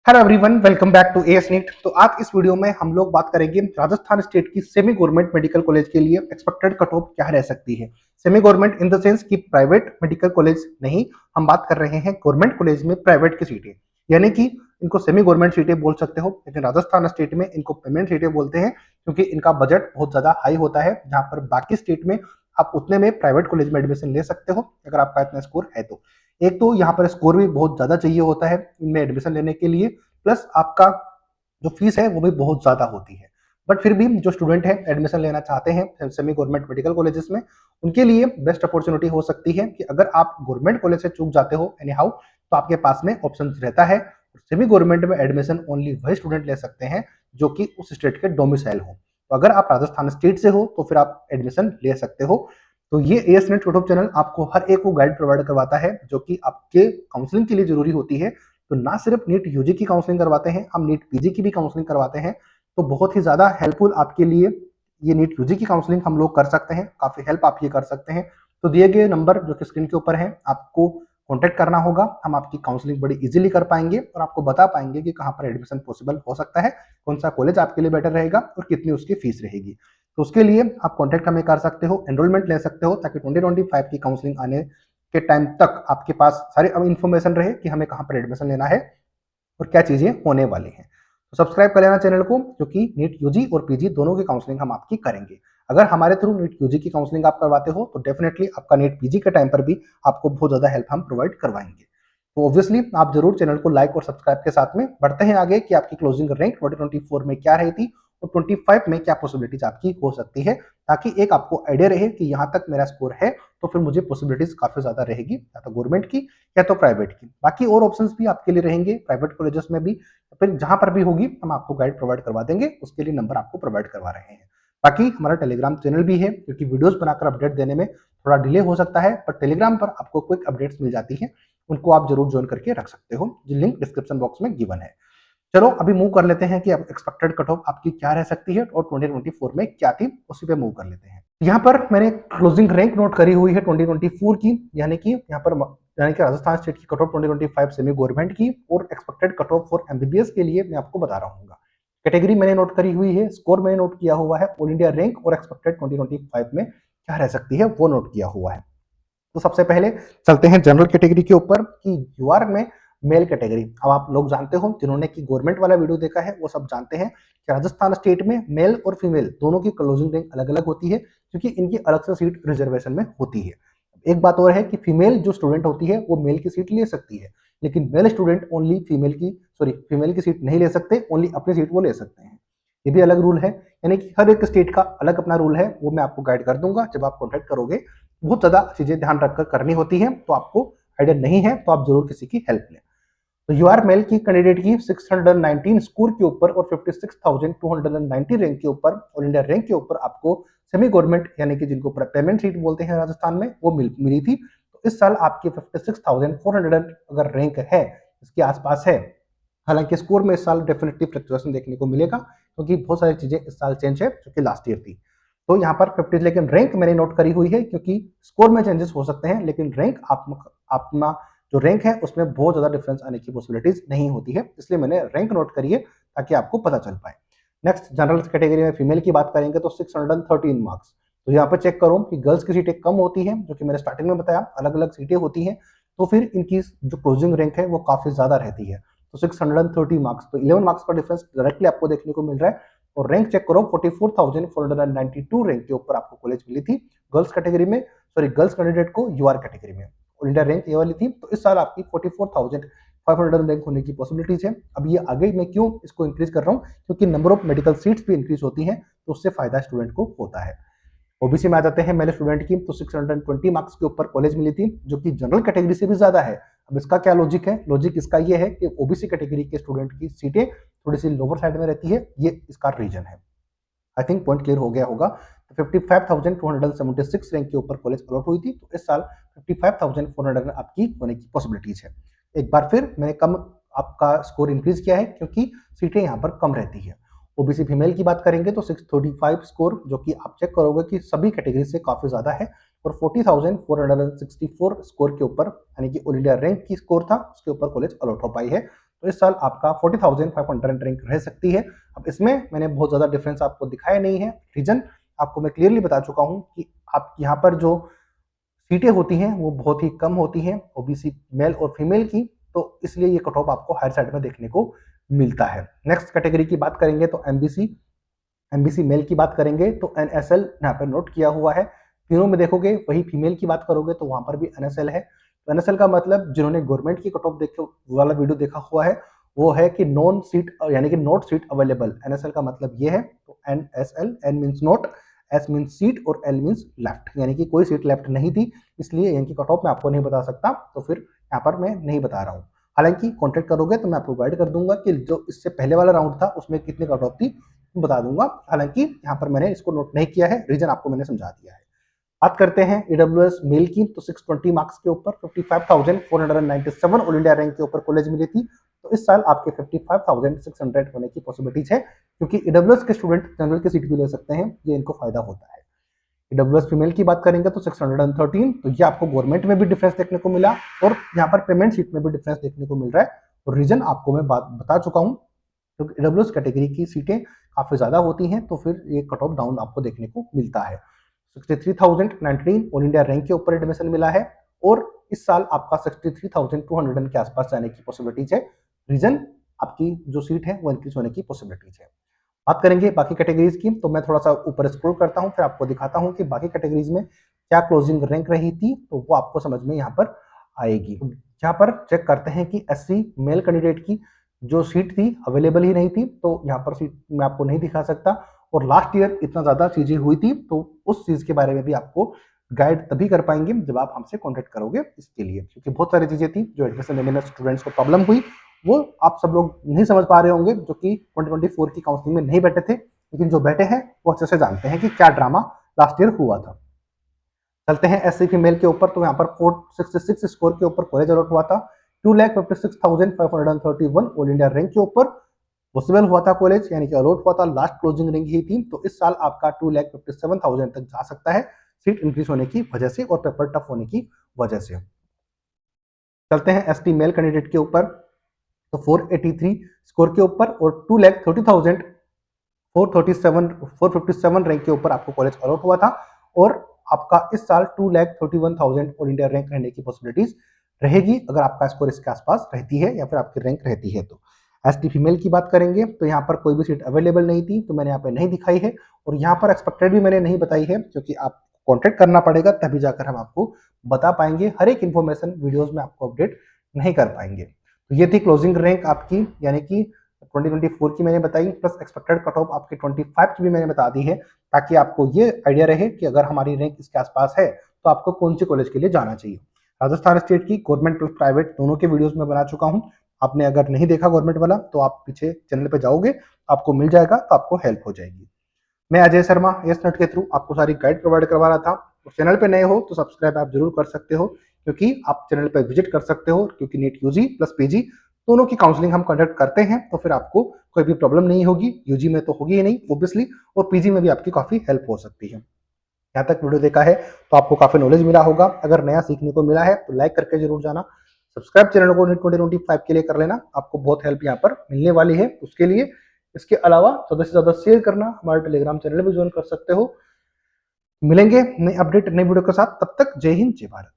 Hello everyone, welcome back to AS NEET. तो आज इस वीडियो में हम लोग बात करेंगे राजस्थान स्टेट की सेमी गवर्नमेंट मेडिकल कॉलेज के लिए एक्सपेक्टेड कट ऑफ क्या रह सकती है। Semi government in the sense कि प्राइवेट मेडिकल कॉलेज नहीं, हम बात कर रहे हैं गवर्नमेंट कॉलेज में प्राइवेट की सीटें, यानी कि इनको सेमी गवर्नमेंट सीटें बोल सकते हो, लेकिन राजस्थान स्टेट में इनको पेमेंट सीटें बोलते हैं क्योंकि इनका बजट बहुत ज्यादा हाई होता है, जहां पर बाकी स्टेट में आप उतने में प्राइवेट कॉलेज में एडमिशन ले सकते हो अगर आपका इतना स्कोर है तो। एक तो यहाँ पर स्कोर भी बहुत ज्यादा चाहिए होता है इनमें एडमिशन लेने के लिए, प्लस आपका जो फीस है वो भी बहुत ज्यादा होती है। बट फिर भी जो स्टूडेंट है एडमिशन लेना चाहते हैं सेमी गवर्नमेंट मेडिकल कॉलेजेस में, उनके लिए बेस्ट अपॉर्चुनिटी हो सकती है कि अगर आप गवर्नमेंट कॉलेज से चूक जाते हो एनी हाउ, तो आपके पास में ऑप्शन रहता है। सेमी गवर्नमेंट में एडमिशन ओनली वही स्टूडेंट ले सकते हैं जो कि उस स्टेट के डोमिसाइल हो। तो अगर आप राजस्थान स्टेट से हो तो फिर आप एडमिशन ले सकते हो। तो ये एएस नेट यूट्यूब चैनल आपको हर एक वो गाइड प्रोवाइड करवाता है जो कि आपके काउंसलिंग के लिए जरूरी होती है। तो ना सिर्फ नीट यूजी की काउंसलिंग करवाते हैं, हम नीट पीजी की भी काउंसलिंग करवाते हैं। तो बहुत ही ज्यादा हेल्पफुल आपके लिए ये नीट यूजी की काउंसलिंग हम लोग कर सकते हैं, काफी हेल्प आप ये कर सकते हैं। तो दिए गए नंबर जो कि स्क्रीन के ऊपर है, आपको कॉन्टेक्ट करना होगा, हम आपकी काउंसलिंग बड़ी इजीली कर पाएंगे और आपको बता पाएंगे कि कहाँ पर एडमिशन पॉसिबल हो सकता है, कौन सा कॉलेज आपके लिए बेटर रहेगा और कितनी उसकी फीस रहेगी। तो उसके लिए आप कॉन्टेक्ट हमें कर सकते हो, एनरोलमेंट ले सकते हो, ताकि 2025 की काउंसलिंग आने के टाइम तक आपके पास सारी इन्फॉर्मेशन रहे कि हमें कहाँ पर एडमिशन लेना है और क्या चीजें होने वाली हैं। तो सब्सक्राइब कर लेना चैनल को, क्योंकि नीट यूजी और पीजी दोनों की काउंसलिंग हम आपकी करेंगे। अगर हमारे थ्रू नीट यूजी की काउंसलिंग आप करवाते हो तो डेफिनेटली आपका नीट पीजी के टाइम पर भी आपको बहुत ज्यादा हेल्प हम प्रोवाइड करवाएंगे। तो ऑब्वियसली आप जरूर चैनल को लाइक और सब्सक्राइब के साथ में बढ़ते हैं आगे कि आपकी क्लोजिंग रैंक 2024 में क्या रही थी और 25 में क्या पॉसिबिलिटीज आपकी हो सकती है, ताकि एक आपको आइडिया रहे कि यहाँ तक मेरा स्कोर है तो फिर मुझे पॉसिबिलिटीज काफी ज्यादा रहेगी, या तो गवर्नमेंट की या तो प्राइवेट की। बाकी और ऑप्शंस भी आपके लिए रहेंगे प्राइवेट कॉलेजेस में भी, फिर जहां पर भी होगी हम आपको गाइड प्रोवाइड करवा देंगे, उसके लिए नंबर आपको प्रोवाइड करवा रहे हैं। बाकी हमारा टेलीग्राम चैनल भी है, क्योंकि वीडियोस बनाकर अपडेट देने में थोड़ा डिले हो सकता है, पर टेलीग्राम पर आपको क्विक अपडेट्स मिल जाती है, उनको आप जरूर ज्वाइन करके रख सकते हो, जो लिंक डिस्क्रिप्शन बॉक्स में गिवन है। चलो अभी मूव कर लेते हैं कि एक्सपेक्टेड कट ऑफ आपकी क्या रह सकती है और 2024 में क्या थी, उसी पे मूव कर लेते हैं। यहाँ पर मैंने क्लोजिंग रैंक नोट करी हुई है 2024 की, यानी कि यहाँ पर यानी कि राजस्थान स्टेट की कट ऑफ 2025 सेमी गवर्नमेंट की और expected cut of for MBBS के लिए मैं आपको बता रहा हूँ। कैटेगरी मैंने नोट करी हुई है, स्कोर मैंने नोट किया हुआ है, ऑल इंडिया रैंक और एक्सपेक्टेड 2025 में क्या रह सकती है वो नोट किया हुआ है। तो सबसे पहले चलते हैं जनरल कैटेगरी के ऊपर कि यूआर में मेल कैटेगरी। अब आप लोग जानते हो, जिन्होंने की गवर्नमेंट वाला वीडियो देखा है वो सब जानते हैं कि राजस्थान स्टेट में मेल और फीमेल दोनों की क्लोजिंग रैंक अलग अलग होती है, क्योंकि इनकी अलग से सीट रिजर्वेशन में होती है। एक बात और है कि फीमेल जो स्टूडेंट होती है वो मेल की सीट ले सकती है, लेकिन मेल स्टूडेंट ओनली फीमेल की सीट नहीं ले सकते, ओनली अपनी सीट वो ले सकते हैं। ये भी अलग रूल है, यानी कि हर एक स्टेट का अलग अपना रूल है, वो मैं आपको गाइड कर दूंगा जब आप कॉन्टेक्ट करोगे। बहुत ज्यादा चीजें ध्यान रखकर करनी होती है, तो आपको आइडिया नहीं है तो आप जरूर किसी की हेल्प लें। तो यूआर मेल की कैंडिडेट की 619 स्कोर के ऊपर और 56,290 रैंक के ऊपर, ऑल इंडिया रैंक के ऊपर आपको सेमी गवर्नमेंट यानी कि जिनको पेमेंट सीट बोलते हैं राजस्थान में, वो मिली थी। तो इस साल आपकी 56,400 अगर रैंक है, इसके आसपास है। हालांकि स्कोर में इस साल डेफिनेटली फ्लक्चुएशन देखने को मिलेगा, क्योंकि बहुत सारी चीजें इस साल चेंज है जो कि लास्ट ईयर थी। तो यहाँ पर 50, लेकिन रैंक मैंने नोट करी हुई है, क्योंकि स्कोर में चेंजेस हो सकते हैं, लेकिन रैंक अपना जो रैंक है उसमें बहुत ज्यादा डिफरेंस आने की पॉसिबिलिटीज नहीं होती है, इसलिए मैंने रैंक नोट करी है ताकि आपको पता चल पाए। नेक्स्ट जनरल कैटेगरी में फीमेल की बात करेंगे तो 613 मार्क्स। तो यहाँ पर चेक करो कि गर्ल्स की सीटें कम होती हैं, जो कि मैंने स्टार्टिंग में बताया, अलग अलग सीटें होती हैं, तो फिर इनकी जो क्लोजिंग रैंक है वो काफी ज्यादा रहती है। तो 630 मार्क्स, तो 11 मार्क्स का डिफरेंस डायरेक्टली आपको देखने को मिल रहा है। और रैंक चेक करो, 44,492 रैंक के ऊपर आपको कॉलेज मिली थी गर्ल्स कैटेगरी में, सॉरी गर्ल्स कैंडिडेट को यूआर कैटेगरी में। ऑल इंडिया रैंक ये वाली थी, तो इस साल आपकी 44,500 रैंक होने की पॉसिबिलिटीज है। अब ये आगे मैं क्यों इसको इंक्रीज कर रहा हूँ, क्योंकि नंबर ऑफ मेडिकल सीट्स भी इंक्रीज होती हैं, तो उससे फायदा स्टूडेंट को होता है। ओबीसी में आ जाते हैं मेरे स्टूडेंट की, तो 620 मार्क्स के ऊपर कॉलेज मिली थी, जो कि जनरल कैटेगरी से भी ज्यादा है। अब इसका क्या लॉजिक है, लॉजिक इसका ये है कि ओबीसी कैटेगरी के स्टूडेंट की सीटें थोड़ी सी लोअर साइड में रहती है, ये इसका रीजन है। आई थिंक पॉइंट क्लियर हो गया होगा। तो 55,276 रैंक के ऊपर कॉलेज अलॉट हुई थी, तो इस साल 55,400 आपकी होने की पॉसिबिलिटीज है। एक बार फिर मैंने कम आपका स्कोर इंक्रीज किया है, क्योंकि सीटें यहाँ पर कम रहती है। ओबीसी फीमेल की बात करेंगे तो 635 स्कोर, जो कि आप चेक करोगे कि सभी कैटेगरी से काफी ज्यादा है, और 40,464 स्कोर के ऊपर, यानी कि ऑल इंडिया रैंक की स्कोर था, उसके ऊपर कॉलेज अलॉट हो पाई है। तो इस साल आपका 40,500 रैंक रह सकती है। अब इसमें मैंने बहुत ज़्यादा डिफरेंस आपको दिखाया नहीं है, रीजन आपको मैं क्लियरली बता चुका हूँ कि आप यहाँ पर जो सीटें होती हैं वो बहुत ही कम होती हैं ओबीसी मेल और फीमेल की, तो इसलिए ये कट ऑफ आपको हायर साइड में देखने को मिलता है। नेक्स्ट कैटेगरी की बात करेंगे तो एमबीसी, एमबीसी मेल की बात करेंगे तो एनएसएल यहाँ पर नोट किया हुआ है। तीनों में देखोगे, वही फीमेल की बात करोगे तो वहां पर भी एनएसएल है। तो एनएसएल का मतलब जिन्होंने गवर्नमेंट की कट ऑफ देखे वाला वीडियो देखा हुआ है वो है कि नॉन सीट यानी कि नोट सीट अवेलेबल, एनएसएल का मतलब ये है। तो NSL, N means not, S means seat और एल मीन्स लेफ्ट, यानी कि कोई सीट लेफ्ट नहीं थी, इसलिए इनकी कट ऑफ मैं आपको नहीं बता सकता, तो फिर यहाँ पर मैं नहीं बता रहा हूँ। हालांकि कॉन्टेक्ट करोगे तो मैं आपको गाइड कर दूंगा कि जो इससे पहले वाला राउंड था उसमें कितनी कट ऑफ थी बता दूंगा। हालांकि यहाँ पर मैंने इसको नोट नहीं किया है, रीजन आपको मैंने समझा दिया है। बात करते हैं ईडब्ल्यूएस मेल की, तो 620 मार्क्स के ऊपर 55,497 ऑल इंडिया रैंक के ऊपर कॉलेज मिली थी। तो इस साल आपके 55,600 होने की पॉसिबिलिटीज है, क्योंकि ईडब्ल्यूएस के स्टूडेंट जनरल की सीट भी ले सकते हैं, ये इनको फायदा होता है। ईडब्ल्यूएस फीमेल की बात करेंगे तो 613, तो ये आपको गवर्नमेंट में भी डिफरेंस देखने को मिला और यहाँ पर पेमेंट सीट में भी डिफरेंस देखने को मिल रहा है। और रीजन आपको मैं बात बता चुका हूँ, क्योंकि ईडब्ल्यूएस कैटेगरी की सीटें काफी ज्यादा होती हैं, तो फिर ये कट ऑफ डाउन आपको देखने को मिलता है। 63,019 ऑल इंडिया रैंक के ऊपर एडमिशन मिला है और इस साल आपका 63,200 के आसपास जाने की पॉसिबिलिटीज है। रीजन आपकी जो सीट है वो इंक्रीज होने की पॉसिबिलिटीज है। बात करेंगे बाकी कैटेगरीज की, तो मैं थोड़ा सा ऊपर स्क्रॉल करता हूँ, फिर आपको दिखाता हूँ कि बाकी कैटेगरीज में क्या क्लोजिंग रैंक रही थी, तो वो आपको समझ में यहाँ पर आएगी। यहाँ पर चेक करते हैं कि एससी मेल कैंडिडेट की जो सीट थी अवेलेबल ही नहीं थी, तो यहाँ पर सीट मैं आपको नहीं दिखा सकता। और लास्ट ईयर इतना ज्यादा चीजें हुई थी, तो उस चीज के बारे में भी आपको गाइड तभी कर पाएंगे जब आप हमसे कॉन्टेक्ट करोगे इसके लिए, क्योंकि बहुत सारी चीजें थी जो एडमिशन लेने में स्टूडेंट्स को प्रॉब्लम हुई, वो आप सब लोग नहीं समझ पा रहे होंगे जो कि 2024 की काउंसलिंग में नहीं बैठे थे, लेकिन जो बैठे हैं वो अच्छे से जानते हैं कि क्या ड्रामा लास्ट ईयर हुआ था। चलते हैं एससी फीमेल के ऊपर, तो यहाँ पर 466 स्कोर के ऊपर कॉलेज अलॉट हुआ था। 2,56,531 ऑल इंडिया रैंक के ऊपर पॉसिबल हुआ था कॉलेज, यानी कि अलॉट हुआ था, लास्ट क्लोजिंग रैंक ही थी। तो इस साल आपका 2,57,000 तक जा सकता है, सीट इंक्रीज होने की वजह से और पेपर टफ होने की वजह से। चलते हैं एसटी मेल कैंडिडेट के ऊपर, तो 483 स्कोर के ऊपर और 2,30,457 रैंक के ऊपर आपको कॉलेज अलॉट हुआ था। और आपका इस साल 2,31,000 ऑल इंडिया रैंक रहने की पॉसिबिलिटीज रहेगी, अगर आपका स्कोर इसके आसपास रहती है या फिर आपकी रैंक रहती है। तो एसटी फीमेल की बात करेंगे तो यहाँ पर कोई भी सीट अवेलेबल नहीं थी, तो मैंने यहाँ पे नहीं दिखाई है, और यहाँ पर एक्सपेक्टेड भी मैंने नहीं बताई है, क्योंकि आप कॉन्टेक्ट करना पड़ेगा तभी जाकर हम आपको बता पाएंगे। हर एक इन्फॉर्मेशन वीडियोज में आपको अपडेट नहीं कर पाएंगे। तो ये थी क्लोजिंग रैंक आपकी, यानी कि 2024 की मैंने बताई, प्लस एक्सपेक्टेड कट ऑफ आपके 25 की भी मैंने बता दी है, ताकि आपको ये आइडिया रहे कि अगर हमारी रैंक इसके आसपास है तो आपको कौन से कॉलेज के लिए जाना चाहिए। राजस्थान स्टेट की गवर्नमेंट प्लस प्राइवेट दोनों के वीडियोस में बना चुका हूँ, आपने अगर नहीं देखा गवर्नमेंट वाला तो आप पीछे चैनल पे जाओगे, आपको मिल जाएगा, तो आपको हेल्प हो जाएगी। मैं अजय शर्मा एस नेट के थ्रू आपको सारी गाइड प्रोवाइड करवा रहा था। तो चैनल पे नए हो तो सब्सक्राइब आप जरूर कर सकते हो, क्योंकि आप चैनल पे विजिट कर सकते हो, क्योंकि नीट यूजी प्लस पीजी दोनों की काउंसलिंग हम कंडक्ट करते हैं, तो फिर आपको कोई भी प्रॉब्लम नहीं होगी। यूजी में तो होगी ही नहीं ऑब्वियसली, और पीजी में भी आपकी काफी हेल्प हो सकती है। यहाँ तक वीडियो देखा है तो आपको काफी नॉलेज मिला होगा, अगर नया सीखने को मिला है तो लाइक करके जरूर जाना। सब्सक्राइब चैनल को नीट 2025 के लिए कर लेना, आपको बहुत हेल्प यहाँ पर मिलने वाली है उसके लिए। इसके अलावा ज्यादा से ज्यादा शेयर करना, हमारे टेलीग्राम चैनल भी ज्वाइन कर सकते हो। मिलेंगे नई अपडेट नई वीडियो के साथ, तब तक जय हिंद जय भारत।